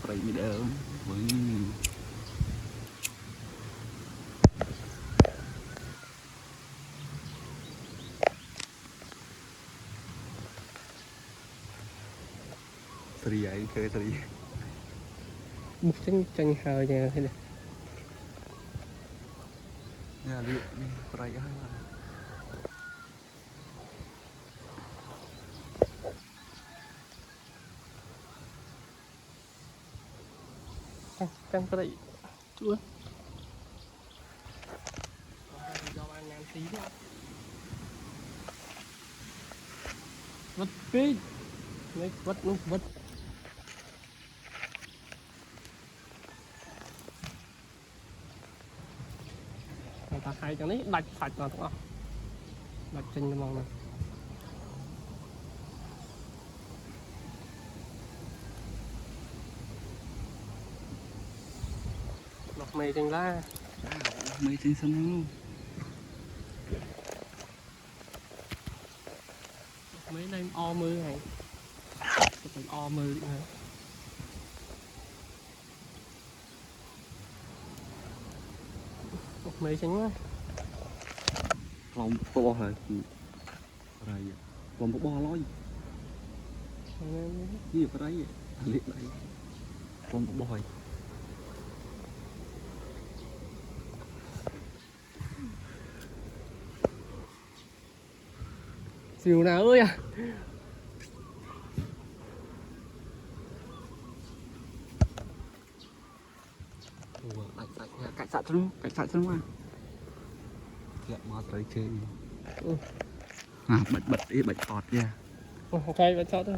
phải bị đỡ với sri ấy chơi sri một chân hờ nhà thế này nhà liệu phải hay chân cái đấy chúa do anh làm tí đó vứt pin lấy vứt luôn vứt người ta hay cho đấy đạch sạch vào đúng không đạch chân mong này lọc mì trên lá mấy trên sân luôn mấy đây o mưa này phải o mưa này lọc mì trên quá lòng to hả rồi lòng bò lôi nhiều cái đấy liệt đấy lòng bò xìu nào ơi à cảnh sát luôn dạ mà tới chơi à bật đi bật ọt kìa ok vậy sao thôi